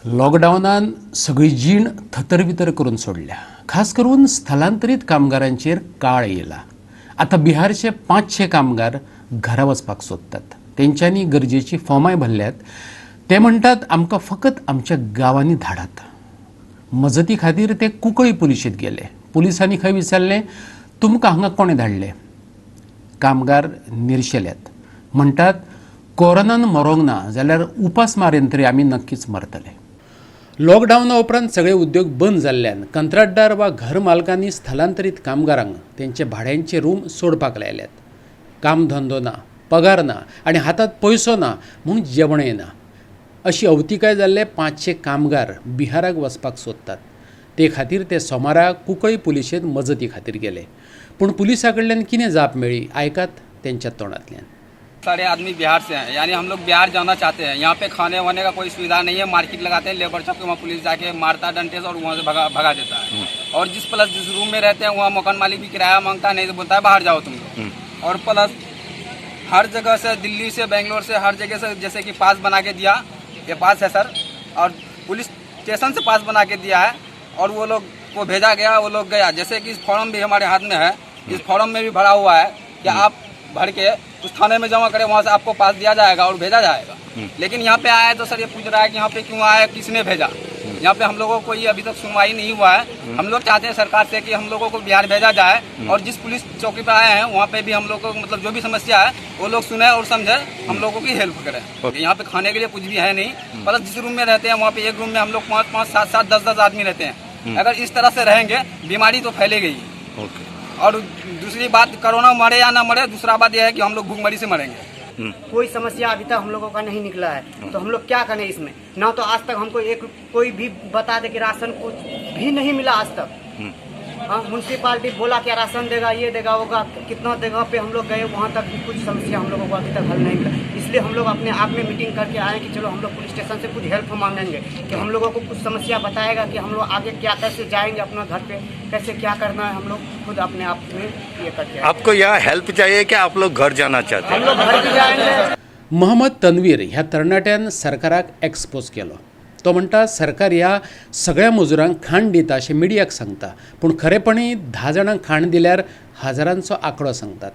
लॉकडाऊनान सगळी जीण थतरबितर करून सोडल्या. खास करून स्थलांतरीत कामगारांचेर काळ येयला. आता बिहारचे 500 कामगार घरा वचपाक सोदतात. तेंच्यांनी गरजेची फॉर्माय भरल्यात. ते म्हणटात आमकां फकत आमच्या गांवांनी धाडात. मजती खातीर ते कुंकळी पुलिशेंत गेले. पुलिसांनी खंय विचारलें, तुमकां हांगा कोणें धाडले? कामगार निर्शेल्यात. म्हणटात कोरोनान मरोंक ना जाल्यार उपास मारेन तरी आमी नक्कीच मरतले. लॉकडावना उपरांत सगळे उद्योग बंद जाल्ल्यान कंत्राटदार वा घर मालकांनी स्थलांतरीत कामगारांक तेंचे भाड्यांचे रूम सोडपाक लायल्यात. काम धंदो ना, पगार ना आनी हातांत पयसो ना म्हूण जेवणय ना अशी अवतिकाय जाल्ले 500 कामगार बिहाराक वचपाक सोदतात. ते खातीर ते सोमाराक कुंकळी पुलिशेंत मजती खातीर गेले. पूण पुलिसा कडल्यान कितें जाप मेळ्ळी आयकात तेंच्या तोंडांतल्यान. सारे आदमी बिहार से हैं, यानी हम लोग बिहार जाना चाहते हैं. यहाँ पे खाने वाने का कोई सुविधा नहीं है. मार्केट लगाते हैं, लेबर चौक पे वहाँ पुलिस जाके मारता डंडे से और वहाँ से भगा देता है. और जिस रूम में रहते हैं वहाँ मकान मालिक भी किराया मांगता है, नहीं तो बोलता है बाहर जाओ तुम लोग. और प्लस हर जगह से, दिल्ली से, बेंगलोर से, हर जगह से जैसे कि पास बना के दिया, ये पास है सर, और पुलिस स्टेशन से पास बना के दिया है और वो लोग को भेजा गया, वो लोग गया. जैसे कि इस फॉर्म भी हमारे हाथ में है, इस फॉर्म में भी भरा हुआ है कि आप भर के उस थाने में जमा करें, वहाँ से आपको पास दिया जाएगा और भेजा जाएगा. लेकिन यहाँ पे आया है तो सर ये पूछ रहा है कि यहाँ पे क्यों आया, किसने भेजा. यहाँ पे हम लोगों को ये अभी तक सुनवाई नहीं हुआ है. हम लोग चाहते हैं सरकार से कि हम लोगों को बिहार भेजा जाए और जिस पुलिस चौकी पे आए हैं वहाँ पे भी हम लोग को मतलब जो भी समस्या है वो लोग सुने और समझे, हम लोगों की हेल्प करें. यहाँ पे खाने के लिए कुछ भी है नहीं. प्लस जिस रूम में रहते हैं वहाँ पे एक रूम में हम लोग 5-5, 7-7, 10-10 आदमी रहते हैं. अगर इस तरह से रहेंगे बीमारी तो फैलेगी. और दूसरी बात, कोरोना मरे या ना मरे, दूसरा बात यह है कि हम लोग भूखमरी से मरेंगे. कोई समस्या अभी तक हम लोगों का नहीं निकला है, तो हम लोग क्या करें इसमें. ना तो आज तक हमको कोई भी बता दे कि राशन कुछ भी नहीं मिला आज तक. हाँ, म्यूनसिपालिटी बोला क्या राशन देगा, ये देगा, होगा. कितना जगह पे हम लोग गए, वहाँ तक भी कुछ समस्या हम लोगों को अभी तक हल नहीं मिला. इसलिए हम लोग अपने आप में मीटिंग करके आए कि चलो हम लोग पुलिस स्टेशन से कुछ हेल्प मांगेंगे कि हम लोगों को कुछ समस्या बताएगा कि हम लोग आगे क्या कैसे जाएंगे, अपना घर पे कैसे क्या करना है. हम लोग खुद अपने आप में ये करके. आपको यह हेल्प चाहिए कि आप लोग घर जाना चाहते हैं? हम लोग घर भी जाएंगे. मोहम्मद तन्वीर ह्या तरणाट्यान सरकाराक एक्सपोज केलो. तो म्हणटा सरकार ह्या सगळ्या मजुरांक खाण दिता अशें मिडियाक सांगता, पूण खरेपणी 10 जाणांक खाण दिल्यार हजारांचो आंकडो सांगतात.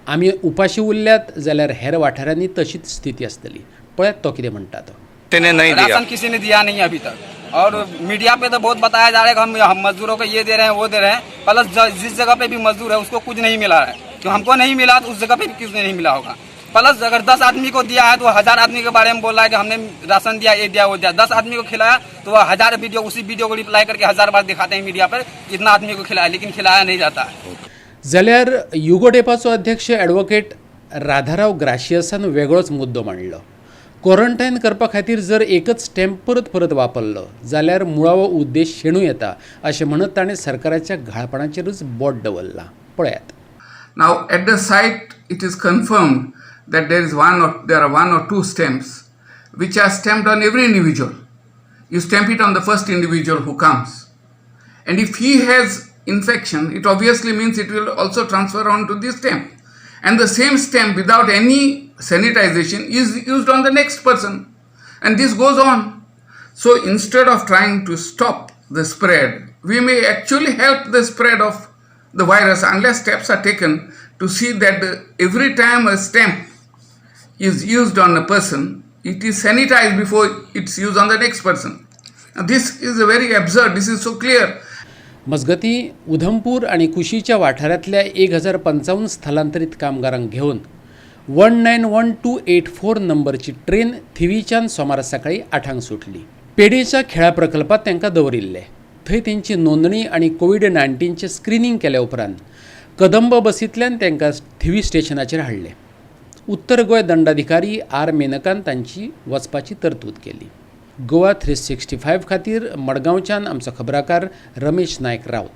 आमी उपाशी उरल्यात जाल्यार हेर वाठारांनी तशीच स्थिती आसतली. पळयात तो कितें म्हणटा तो. राशन किसी ने दिया नहीं अभी तक. और मीडिया पे तो बहुत बताया जा रहा है कि हम मजदूरों को ये दे रहे हैं, वो दे रहे हैं. प्लस जिस जगह पे भी मजदूर है उसको कुछ नहीं मिला है. तो हमको नहीं मिला तो उस जगह पे भी किसी नहीं मिला होगा. प्लस अगर 10 आदमी को दिया है तो 1000 आदमी के बारे में बोल रहा है कि हमने राशन दिया, ये दिया, वो दिया. 10 आदमी को खिलाया तो वह 1000 वीडियो, उसी वीडियो को रिप्लाई करके 1000 बार दिखाते हैं मीडिया पर कितना आदमी को खिलाया, लेकिन खिलाया नहीं जाता है. जाल्यार युगोडेपाचो अध्यक्ष ॲडव्होकेट राधाराव ग्राशियसान वेगळोच मुद्दो मांडलो. क्वॉरंटायन करपा खातीर जर एकच स्टॅम्प परत परत वापरलो जाल्यार मुळावो उद्देश शेणू येता अशें म्हणत ताणें सरकाराच्या घाळपणाचेरूच बोट दवरलां. पळयात. Now at the site it is confirmed that there are one or two stamps which are stamped on every individual. You stamp it on the first individual who comes, and if he has infection, it obviously means it will also transfer on to this stamp, and the same stamp without any sanitization is used on the next person, and this goes on. So instead of trying to stop the spread, we may actually help the spread of the virus unless steps are taken to see that every time a stamp is used on a person, it is sanitized before it's used on the next person. Now, this is a very absurd, this is so clear. मजगती उधमपूर आणि कुशीच्या वाठारांतल्या 1055 स्थलांतरीत कामगारांक घेवन 191284 नंबरची train थिवीच्यान सोमारा सकाळी 8 सुटली. पेडेच्या खेळा प्रकल्पात तांकां दवरिल्ले. थंय तेंची नोंदणी आनी कोविड-19 स्क्रीनिंग केल्या उपरांत कदंब बसींतल्यान तांकां थिवी स्टेशनाचेर हाडले. उत्तर गोंय दंडाधिकारी आर मेनकान तांची वचपाची तरतूद केली. गोवा 365 खातीर मडगांवच्यान आमचो खबराकार रमेश नायक रावत.